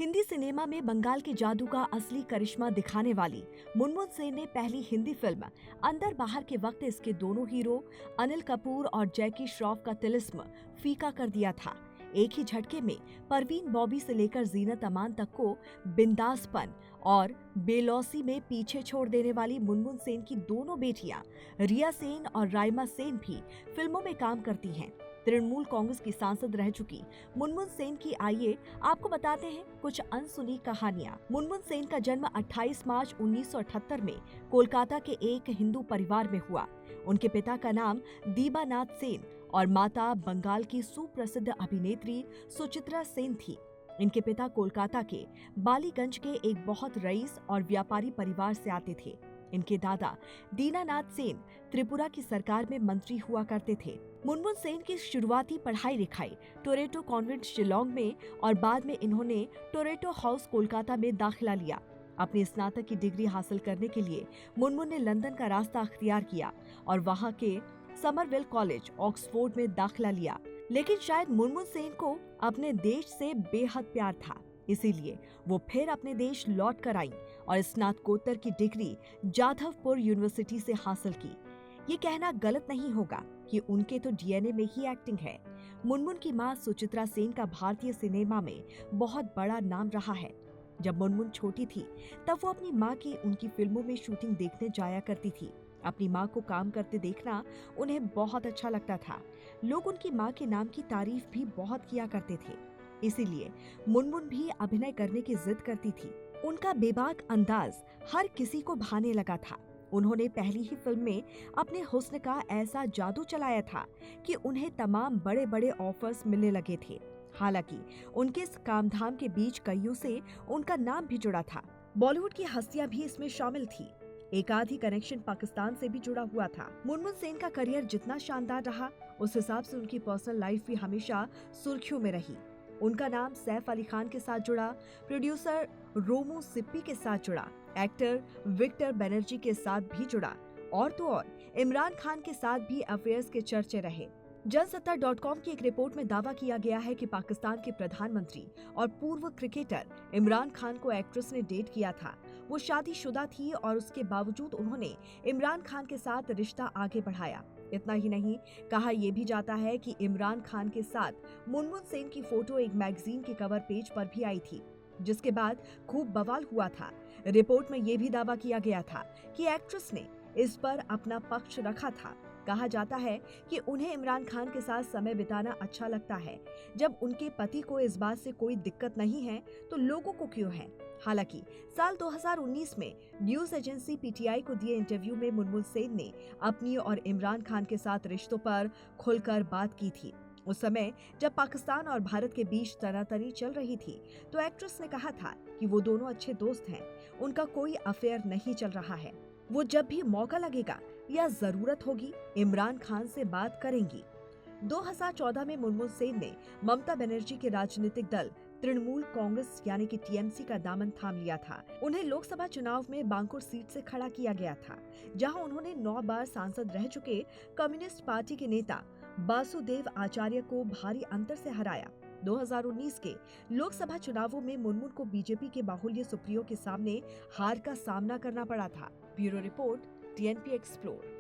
Hindi cinema में बंगाल के जादू का असली करिश्मा दिखाने वाली मुनमुन सेन ने पहली हिंदी फिल्म अंदर बाहर के वक्त इसके दोनों हीरो अनिल कपूर और जैकी श्रॉफ का तिलिस्म फीका कर दिया था। एक ही झटके में परवीन बॉबी से लेकर जीनत अमान तक को बिंदासपन और बेलौसी में पीछे छोड़ देने वाली मुनमुन सेन की दोनों बेटियां रिया सेन और राइमा सेन भी फिल्मों में काम करती हैं। तृणमूल कांग्रेस की सांसद रह चुकी मुनमुन सेन की आइए आपको बताते हैं कुछ अनसुनी कहानियां। मुनमुन सेन का जन्म 28 मार्च 1978 में कोलकाता के एक हिंदू परिवार में हुआ। उनके पिता का नाम दीबानाथ सेन और माता बंगाल की सुप्रसिद्ध अभिनेत्री सुचित्रा सेन थी। इनके पिता कोलकाता के बालीगंज के एक बहुत रईस और व्यापारी परिवार से आते थे। इनके दादा दीनानाथ सेन त्रिपुरा की सरकार में मंत्री हुआ करते थे। मुनमुन सेन की शुरुआती पढ़ाई लिखाई टोरेटो कॉन्वेंट शिलोंग में और बाद में इन्होंने टोरेटो हाउस कोलकाता में दाखिला लिया। अपनी स्नातक की डिग्री हासिल करने के लिए मुनमुन ने लंदन का रास्ता अख्तियार किया और वहां के समरवेल कॉलेज ऑक्सफोर्ड में दाखिला लिया। लेकिन शायद मुनमुन सेन को अपने देश से बेहद प्यार था, इसीलिए वो फिर अपने देश लौट कर आई और स्नातकोत्तर की डिग्री जाधवपुर यूनिवर्सिटी से हासिल की। ये कहना गलत नहीं होगा कि उनके तो डीएनए में ही एक्टिंग है। मुनमुन की मां सुचित्रा सेन का भारतीय सिनेमा में बहुत बड़ा नाम रहा है। जब मुनमुन छोटी थी तब वो अपनी मां की उनकी फिल्मों में शूटिंग देखने जाया करती थी। अपनी मां को काम करते देखना उन्हें बहुत अच्छा लगता था। लोग उनकी मां के नाम की तारीफ भी बहुत किया करते थे, इसीलिए मुनमुन भी अभिनय करने की जिद करती थी। उनका बेबाक अंदाज हर किसी को भाने लगा था। उन्होंने पहली ही फिल्म में अपने हुस्न का ऐसा जादू चलाया था कि उन्हें तमाम बड़े बड़े ऑफर्स मिलने लगे थे। हालांकि उनके इस कामधाम के बीच कईयों से उनका नाम भी जुड़ा था। बॉलीवुड की हस्तियां भी इसमें शामिल थी। एक आध ही कनेक्शन पाकिस्तान से भी जुड़ा हुआ था। मुनमुन सेन का करियर जितना शानदार रहा, उस हिसाब से उनकी पर्सनल लाइफ भी हमेशा सुर्खियों में रही। उनका नाम सैफ अली खान के साथ जुड़ा, प्रोड्यूसर रोमू सिप्पी के साथ जुड़ा, एक्टर विक्टर बनर्जी के साथ भी जुड़ा और तो और इमरान खान के साथ भी अफेयर्स के चर्चे रहे। जनसत्ता.com की एक रिपोर्ट में दावा किया गया है कि पाकिस्तान के प्रधानमंत्री और पूर्व क्रिकेटर इमरान खान को एक्ट्रेस ने डेट किया था। वो शादीशुदा थी और उसके बावजूद उन्होंने इमरान खान के साथ रिश्ता आगे बढ़ाया। इतना ही नहीं, कहा यह भी जाता है कि इमरान खान के साथ मुनमुन सेन की फोटो एक मैगजीन के कवर पेज पर भी आई थी, जिसके बाद खूब बवाल हुआ था। रिपोर्ट में यह भी दावा किया गया था कि एक्ट्रेस ने इस पर अपना पक्ष रखा था। कहा जाता है कि उन्हें इमरान खान के साथ समय बिताना अच्छा लगता है। जब उनके पति को इस बात से कोई दिक्कत नहीं है तो लोगों को क्यों है। हालांकि साल 2019 में न्यूज एजेंसी पीटीआई को दिए इंटरव्यू में मुनमुन सेन ने अपनी और इमरान खान के साथ रिश्तों पर खुलकर बात की थी। उस समय जब पाकिस्तान और भारत के बीच तनातनी चल रही थी तो एक्ट्रेस ने कहा था कि वो दोनों अच्छे दोस्त हैं, उनका कोई अफेयर नहीं चल रहा है। वो जब भी मौका लगेगा या जरूरत होगी इमरान खान से बात करेंगी। 2014 में मुनमुन सेन ने ममता बनर्जी के राजनीतिक दल तृणमूल कांग्रेस यानी कि टीएमसी का दामन थाम लिया था। उन्हें लोकसभा चुनाव में बांकुर सीट से खड़ा किया गया था, जहां उन्होंने 9 बार सांसद रह चुके कम्युनिस्ट पार्टी के नेता वासुदेव आचार्य को भारी अंतर से हराया। 2019 के लोकसभा चुनावों में मुनमुन को बीजेपी के बाहुल्य सुप्रियो के सामने हार का सामना करना पड़ा था। Bureau report, TNP explore.